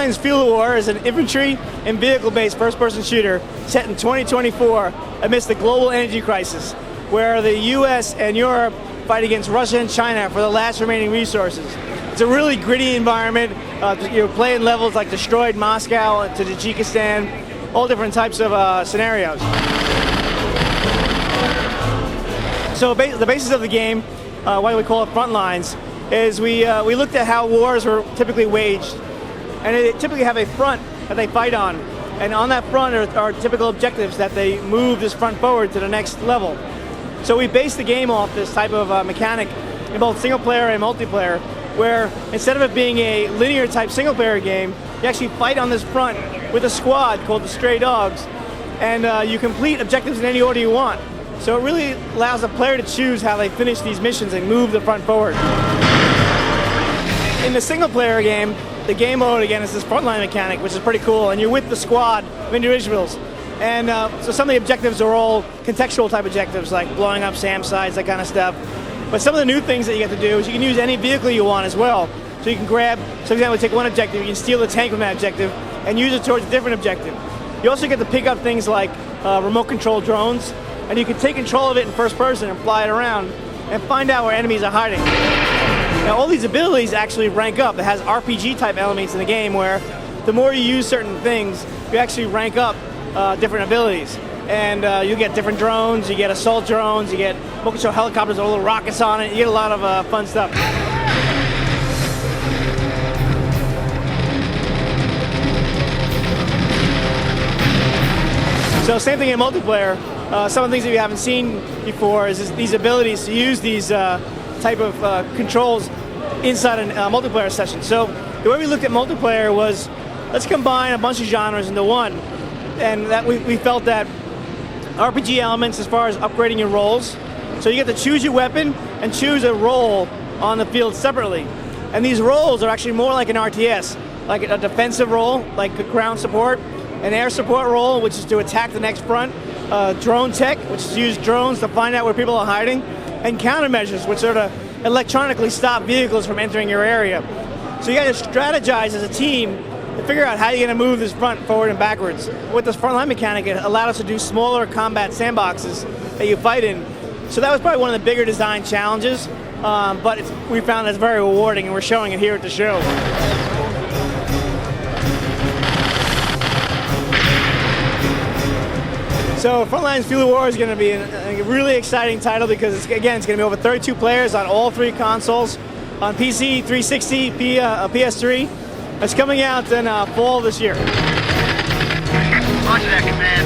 Frontlines Field War is an infantry and vehicle-based first-person shooter set in 2024 amidst the global energy crisis, where the US and Europe fight against Russia and China for the last remaining resources. It's a really gritty environment. You're playing levels like destroyed Moscow to Tajikistan, all different types of scenarios. So the basis of the game, why we call it Frontlines, is we looked at how wars were typically waged. And they typically have a front that they fight on. And on that front are typical objectives that they move this front forward to the next level. So we based the game off this type of mechanic in both single player and multiplayer, where instead of it being a linear type single player game, you actually fight on this front with a squad called the Stray Dogs. And you complete objectives in any order you want. So it really allows the player to choose how they finish these missions and move the front forward. In the single player game, the game mode again is this frontline mechanic, which is pretty cool, and you're with the squad of individuals. And so some of the objectives are all contextual type objectives, like blowing up SAM sites, that kind of stuff. But some of the new things that you get to do is you can use any vehicle you want as well. So you can grab, so for example, take one objective, you can steal the tank from that objective and use it towards a different objective. You also get to pick up things like remote control drones, and you can take control of it in first person and fly it around and find out where enemies are hiding. Now all these abilities actually rank up. It has RPG type elements in the game where the more you use certain things, you actually rank up different abilities. And you get different drones, you get assault drones, you get remote control helicopters with little rockets on it, you get a lot of fun stuff. So same thing in multiplayer. Some of the things that you haven't seen before is these abilities to use these type of controls inside a multiplayer session. So the way we looked at multiplayer was, let's combine a bunch of genres into one. And that we felt that RPG elements as far as upgrading your roles. So you get to choose your weapon and choose a role on the field separately. And these roles are actually more like an RTS, like a defensive role, like a ground support, an air support role, which is to attack the next front, drone tech, which is to use drones to find out where people are hiding, and countermeasures, which are to electronically stop vehicles from entering your area. So you got to strategize as a team to figure out how you're going to move this front forward and backwards. With this frontline mechanic, it allowed us to do smaller combat sandboxes that you fight in. So that was probably one of the bigger design challenges, but we found it's very rewarding, and we're showing it here at the show. So Frontlines Field War is going to be a really exciting title because, it's going to be over 32 players on all three consoles, on PC, 360, PS3. It's coming out in fall this year. Roger that, Command.